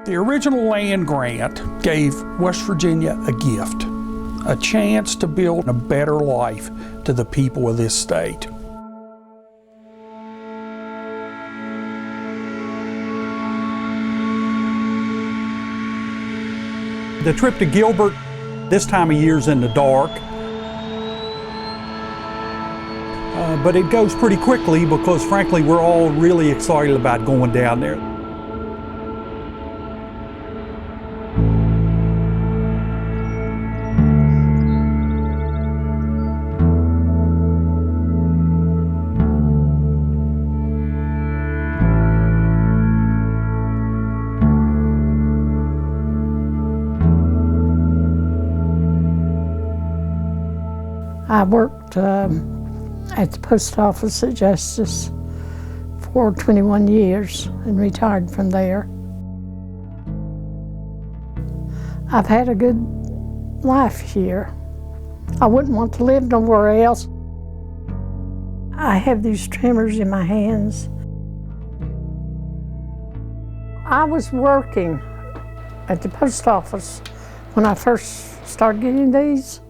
The original land grant gave West Virginia a gift, a chance to build a better life to the people of this state. The trip to Gilbert this time of year is in the dark, but it goes pretty quickly because frankly we're all really excited about going down there. I worked at the post office at Justice for 21 years and retired from there. I've had a good life here. I wouldn't want to live nowhere else. I have these tremors in my hands. I was working at the post office when I first started getting these.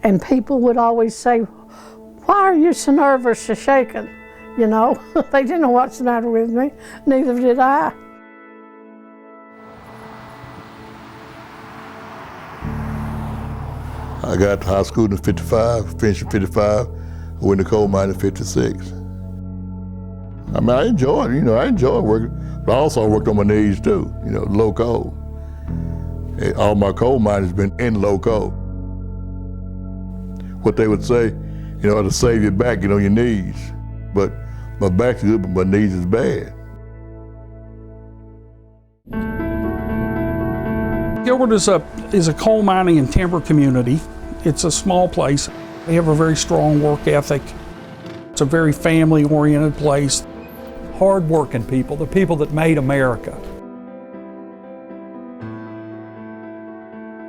And people would always say, "Why are you so nervous or shaking?" You know, they didn't know what's the matter with me. Neither did I. I got to high school in 55, finished in 55, went to coal mine in 56. I mean, I enjoy working, but I also worked on my knees too, low coal. All my coal mining has been in low coal. What they would say, to save your back, get on your knees. But my back's good, but my knees is bad. Gilbert is a coal mining and timber community. It's a small place. They have a very strong work ethic. It's a very family-oriented place. Hard-working people, the people that made America.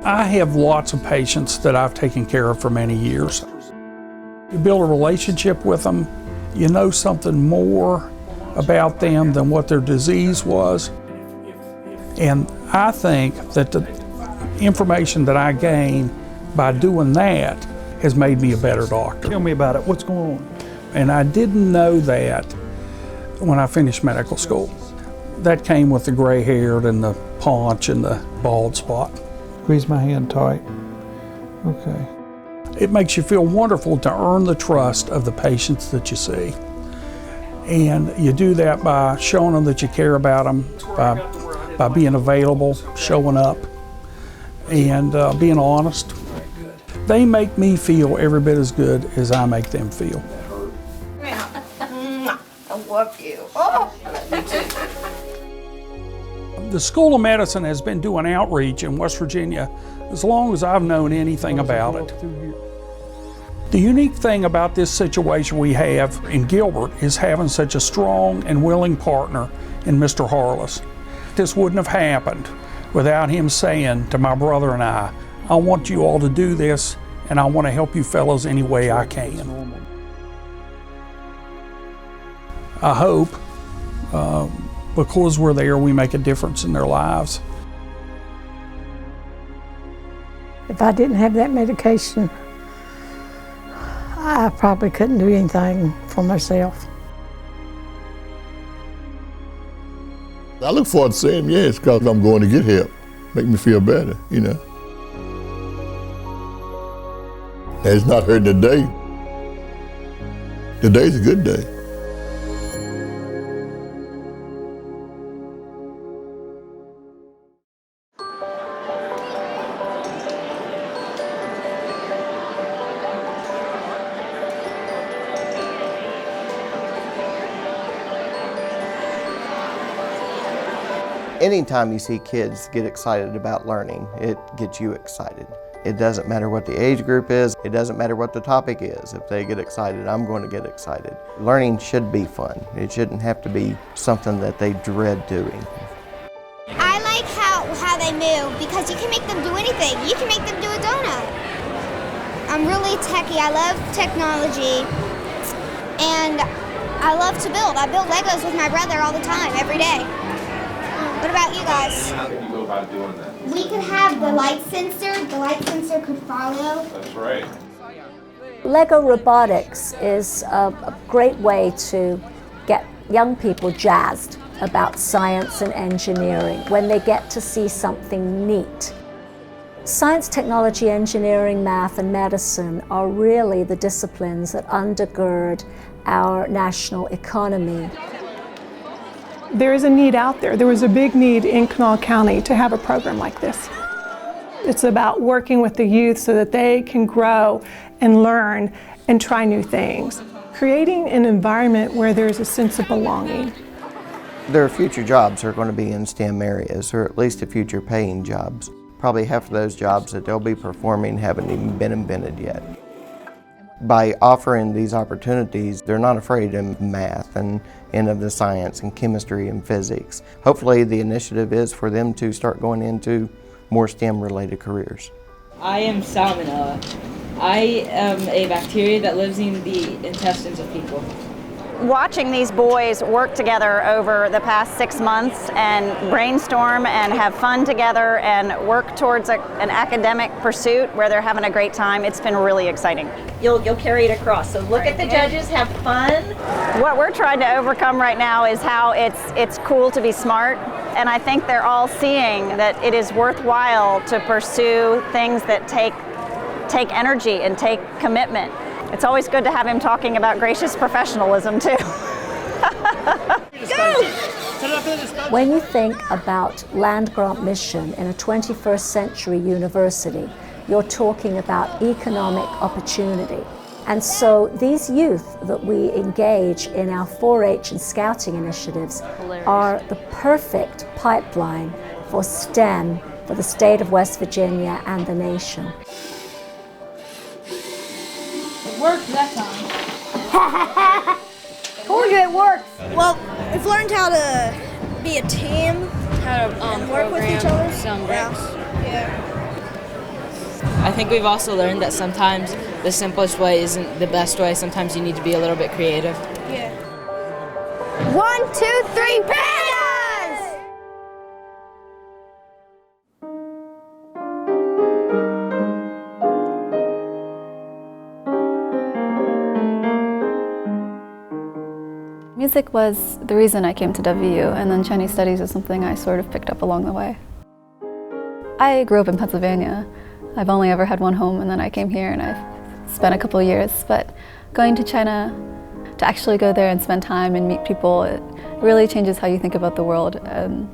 I have lots of patients that I've taken care of for many years. You build a relationship with them, you know something more about them than what their disease was. And I think that the information that I gain by doing that has made me a better doctor. Tell me about it, what's going on? And I didn't know that when I finished medical school. That came with the gray hair and the paunch and the bald spot. Squeeze my hand tight. Okay. It makes you feel wonderful to earn the trust of the patients that you see. And you do that by showing them that you care about them, by being available, showing up, and being honest. They make me feel every bit as good as I make them feel. I love you. Oh, you too. The School of Medicine has been doing outreach in West Virginia as long as I've known anything about it. The unique thing about this situation we have in Gilbert is having such a strong and willing partner in Mr. Harless. This wouldn't have happened without him saying to my brother and I want you all to do this and I want to help you fellows any way I can. I hope because we're there, we make a difference in their lives. If I didn't have that medication, I probably couldn't do anything for myself. I look forward to saying yes, because I'm going to get help. Make me feel better, And it's not hurting today. Today's a good day. Anytime you see kids get excited about learning, it gets you excited. It doesn't matter what the age group is, it doesn't matter what the topic is. If they get excited, I'm going to get excited. Learning should be fun. It shouldn't have to be something that they dread doing. I like how they move because you can make them do anything. You can make them do a donut. I'm really techie. I love technology and I love to build. I build Legos with my brother all the time, every day. What about you guys? How can you go about doing that? We could have the light sensor. The light sensor could follow. That's right. Lego robotics is a great way to get young people jazzed about science and engineering when they get to see something neat. Science, technology, engineering, math, and medicine are really the disciplines that undergird our national economy. There is a need out there. There was a big need in Kanawha County to have a program like this. It's about working with the youth so that they can grow and learn and try new things. Creating an environment where there's a sense of belonging. Their future jobs are going to be in STEM areas, or at least the future paying jobs. Probably half of those jobs that they'll be performing haven't even been invented yet. By offering these opportunities, they're not afraid of math and of the science and chemistry and physics. Hopefully the initiative is for them to start going into more STEM-related careers. I am Salmonella. I am a bacteria that lives in the intestines of people. Watching these boys work together over the past 6 months and brainstorm and have fun together and work towards an academic pursuit where they're having a great time, it's been really exciting. You'll carry it across. So look at the judges, have fun. What we're trying to overcome right now is how it's cool to be smart, and I think they're all seeing that it is worthwhile to pursue things that take energy and take commitment. It's always good to have him talking about gracious professionalism, too. When you think about land-grant mission in a 21st century university, you're talking about economic opportunity. And so these youth that we engage in our 4-H and scouting initiatives are the perfect pipeline for STEM for the state of West Virginia and the nation. Worked that time. Told you it works. Well, we've learned how to be a team, how to work with each other. Some bricks. Yeah. I think we've also learned that sometimes the simplest way isn't the best way. Sometimes you need to be a little bit creative. Yeah. 1, 2, 3, pandas! Music was the reason I came to WU, and then Chinese studies is something I sort of picked up along the way. I grew up in Pennsylvania. I've only ever had one home, and then I came here and I've spent a couple of years, but going to China, to actually go there and spend time and meet people, it really changes how you think about the world, and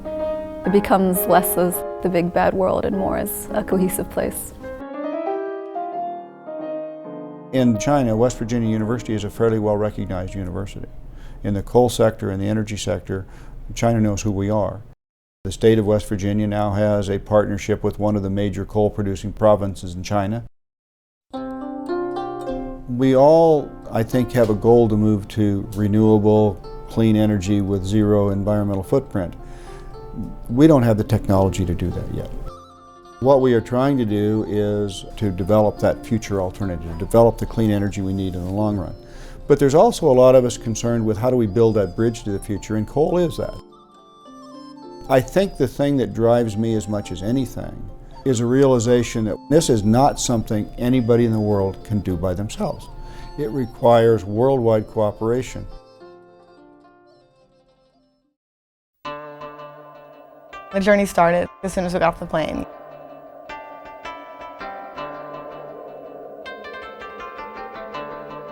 it becomes less as the big bad world and more as a cohesive place. In China, West Virginia University is a fairly well-recognized university. In the coal sector and the energy sector, China knows who we are. The state of West Virginia now has a partnership with one of the major coal-producing provinces in China. We all, I think, have a goal to move to renewable, clean energy with zero environmental footprint. We don't have the technology to do that yet. What we are trying to do is to develop that future alternative, develop the clean energy we need in the long run. But there's also a lot of us concerned with how do we build that bridge to the future, and coal is that. I think the thing that drives me as much as anything is a realization that this is not something anybody in the world can do by themselves. It requires worldwide cooperation. The journey started as soon as we got off the plane.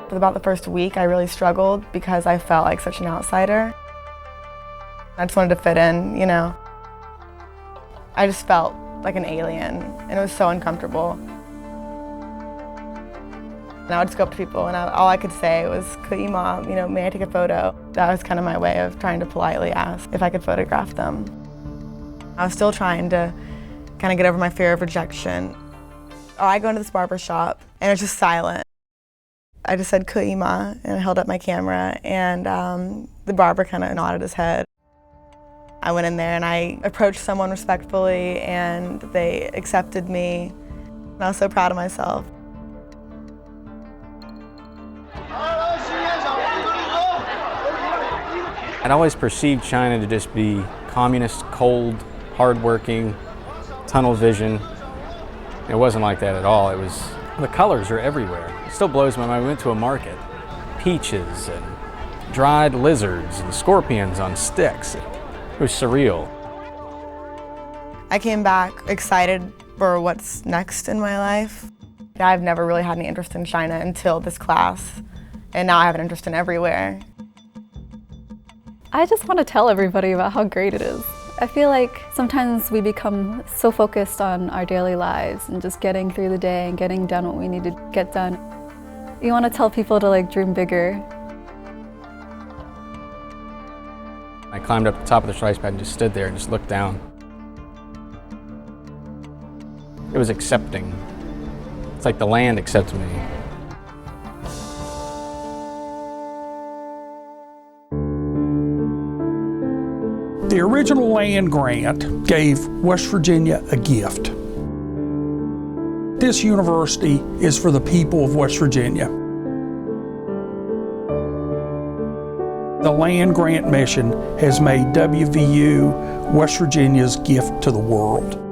For about the first week, I really struggled because I felt like such an outsider. I just wanted to fit in, you know. I just felt like an alien, and it was so uncomfortable. And I would just go up to people, and all I could say was, "Ku'ima, you know, may I take a photo?" That was kind of my way of trying to politely ask if I could photograph them. I was still trying to kind of get over my fear of rejection. I go into this barber shop, and it's just silent. I just said "Ku'ima," and I held up my camera, and the barber kind of nodded his head. I went in there and I approached someone respectfully, and they accepted me. And I was so proud of myself. I'd always perceived China to just be communist, cold, hardworking, tunnel vision. It wasn't like that at all. It was, the colors are everywhere. It still blows my mind. We went to a market, peaches and dried lizards and scorpions on sticks. It was surreal. I came back excited for what's next in my life. I've never really had any interest in China until this class, and now I have an interest in everywhere. I just want to tell everybody about how great it is. I feel like sometimes we become so focused on our daily lives and just getting through the day and getting done what we need to get done. You want to tell people to dream bigger. I climbed up the top of the rice pad and just stood there and just looked down. It was accepting. It's like the land accepted me. The original land grant gave West Virginia a gift. This university is for the people of West Virginia. The land grant mission has made WVU West Virginia's gift to the world.